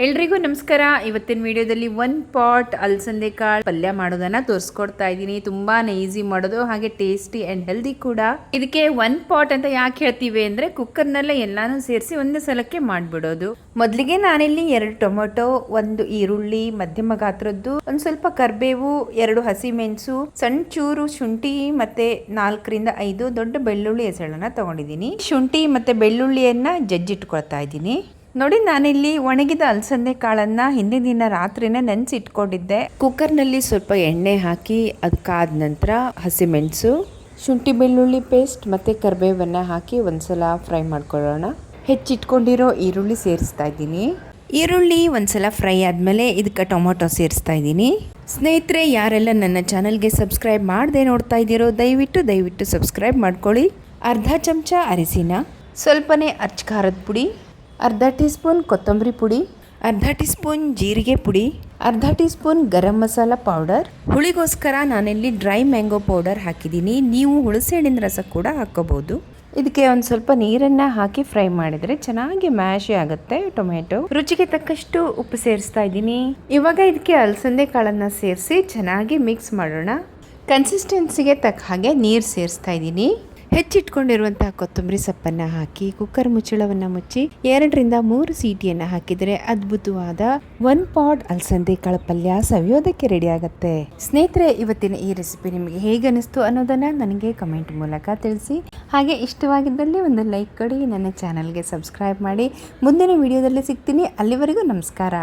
ಎಲ್ರಿಗೂ ನಮಸ್ಕಾರ. ಇವತ್ತಿನ ವಿಡಿಯೋದಲ್ಲಿ ಒಂದು ಪಾಟ್ ಅಲಸಂದೆ ಕಾಳು ಪಲ್ಯ ಮಾಡೋದನ್ನ ತೋರಿಸ್ಕೊಡ್ತಾ ಇದ್ದೀನಿ. ತುಂಬಾನೇ ಈಸಿ ಮಾಡೋದು, ಹಾಗೆ ಟೇಸ್ಟಿ ಅಂಡ್ ಹೆಲ್ದಿ ಕೂಡ. ಇದಕ್ಕೆ ಒಂದು ಪಾಟ್ ಅಂತ ಯಾಕೆ ಹೇಳ್ತೀವಿ ಅಂದ್ರೆ ಕುಕ್ಕರ್ನಲ್ಲೇ ಎಲ್ಲಾನು ಸೇರಿಸಿ ಒಂದೇ ಸಲಕ್ಕೆ ಮಾಡ್ಬಿಡೋದು. ಮೊದಲಿಗೆ ನಾನಿಲ್ಲಿ 2 ಟೊಮೆಟೊ, 1 ಈರುಳ್ಳಿ ಮಧ್ಯಮ ಗಾತ್ರದ್ದು, ಒಂದು ಸ್ವಲ್ಪ ಕರಿಬೇವು, 2 ಹಸಿಮೆಣಸು, ಸಣ್ಣ ಚೂರು ಶುಂಠಿ ಮತ್ತೆ 4 ರಿಂದ 5 ದೊಡ್ಡ ಬೆಳ್ಳುಳ್ಳಿ ಹೆಸಳನ್ನ ತಗೊಂಡಿದ್ದೀನಿ. ಶುಂಠಿ ಮತ್ತೆ ಬೆಳ್ಳುಳ್ಳಿಯನ್ನ ಜಜ್ಜಿಟ್ಕೊಳ್ತಾ ಇದ್ದೀನಿ. ನೋಡಿ, ನಾನಿಲ್ಲಿ ಒಣಗಿದ ಅಲಸಂದೆ ಕಾಳನ್ನ ಹಿಂದಿನ ದಿನ ರಾತ್ರಿನೇ ನೆನೆಸಿಟ್ಕೊಂಡಿದ್ದೆ. ಕುಕ್ಕರ್ನಲ್ಲಿ ಸ್ವಲ್ಪ ಎಣ್ಣೆ ಹಾಕಿ ಅದಕ್ಕಾದ ನಂತರ ಹಸಿಮೆಣಸು, ಶುಂಠಿ ಬೆಳ್ಳುಳ್ಳಿ ಪೇಸ್ಟ್ ಮತ್ತೆ ಕರಿಬೇವನ್ನ ಹಾಕಿ ಒಂದ್ಸಲ ಫ್ರೈ ಮಾಡ್ಕೊಳ್ಳೋಣ. ಹೆಚ್ಚಿಟ್ಕೊಂಡಿರೋ ಈರುಳ್ಳಿ ಸೇರಿಸ್ತಾ ಇದ್ದೀನಿ. ಈರುಳ್ಳಿ ಒಂದ್ಸಲ ಫ್ರೈ ಆದಮೇಲೆ ಇದಕ್ಕೆ ಟೊಮೊಟೊ ಸೇರಿಸ್ತಾ ಇದ್ದೀನಿ. ಸ್ನೇಹಿತರೆ, ಯಾರೆಲ್ಲ ನನ್ನ ಚಾನಲ್ಗೆ ಸಬ್ಸ್ಕ್ರೈಬ್ ಮಾಡದೆ ನೋಡ್ತಾ ಇದ್ದೀರೋ ದಯವಿಟ್ಟು ಸಬ್ಸ್ಕ್ರೈಬ್ ಮಾಡ್ಕೊಳ್ಳಿ. ಅರ್ಧ ಚಮಚ ಅರಿಶಿನ, ಸ್ವಲ್ಪನೇ ಅಚ್ಚ ಖಾರದ ಪುಡಿ, ಅರ್ಧ ಟೀ ಸ್ಪೂನ್ ಕೊತ್ತಂಬರಿ ಪುಡಿ, ಅರ್ಧ ಟೀ ಸ್ಪೂನ್ ಜೀರಿಗೆ ಪುಡಿ, ಅರ್ಧ tea spoon garam masala powder. ಹುಳಿಗೋಸ್ಕರ ನಾನಿಲ್ಲಿ ಡ್ರೈ ಮ್ಯಾಂಗೋ ಪೌಡರ್ ಹಾಕಿದ್ದೀನಿ. ನೀವು ಹುಣಸೆಹಣ್ಣಿನ ರಸ ಕೂಡ ಹಾಕೋಬಹುದು. ಇದಕ್ಕೆ ಒಂದು ಸ್ವಲ್ಪ ನೀರನ್ನ ಹಾಕಿ ಫ್ರೈ ಮಾಡಿದ್ರೆ ಚೆನ್ನಾಗಿ ಮ್ಯಾಶ್ ಆಗುತ್ತೆ ಟೊಮೆಟೊ. ರುಚಿಗೆ ತಕ್ಕಷ್ಟು ಉಪ್ಪು ಸೇರಿಸ್ತಾ ಇದ್ದೀನಿ. ಇವಾಗ ಇದಕ್ಕೆ ಅಲಸಂದೆ ಕಾಳನ್ನ ಸೇರಿಸಿ ಚೆನ್ನಾಗಿ ಮಿಕ್ಸ್ ಮಾಡೋಣ. ಕನ್ಸಿಸ್ಟೆನ್ಸಿಗೆ ತಕ್ಕ ಹಾಗೆ ನೀರು ಸೇರಿಸ್ತಾ ಇದ್ದೀನಿ. ಹೆಚ್ಚಿಟ್ಕೊಂಡಿರುವಂತಹ ಕೊತ್ತಂಬರಿ ಸೊಪ್ಪನ್ನು ಹಾಕಿ ಕುಕ್ಕರ್ ಮುಚ್ಚಳವನ್ನು ಮುಚ್ಚಿ 2 ರಿಂದ 3 ಸೀಟಿಯನ್ನು ಹಾಕಿದರೆ ಅದ್ಭುತವಾದ 1 ಪಾಟ್ ಅಲಸಂದೆ ಕಾಳು ಪಲ್ಯ ಸವಿಯೋದಕ್ಕೆ ರೆಡಿ ಆಗುತ್ತೆ. ಸ್ನೇಹಿತರೆ, ಇವತ್ತಿನ ಈ ರೆಸಿಪಿ ನಿಮಗೆ ಹೇಗೆ ಅನಿಸ್ತು ಅನ್ನೋದನ್ನ ನನಗೆ ಕಮೆಂಟ್ ಮೂಲಕ ತಿಳಿಸಿ. ಹಾಗೆ ಇಷ್ಟವಾಗಿದ್ದಲ್ಲಿ ಒಂದು ಲೈಕ್ ಕೊಡಿ, ನನ್ನ ಚಾನಲ್ಗೆ ಸಬ್ಸ್ಕ್ರೈಬ್ ಮಾಡಿ. ಮುಂದಿನ ವಿಡಿಯೋದಲ್ಲಿ ಸಿಗ್ತೀನಿ. ಅಲ್ಲಿವರೆಗೂ ನಮಸ್ಕಾರ.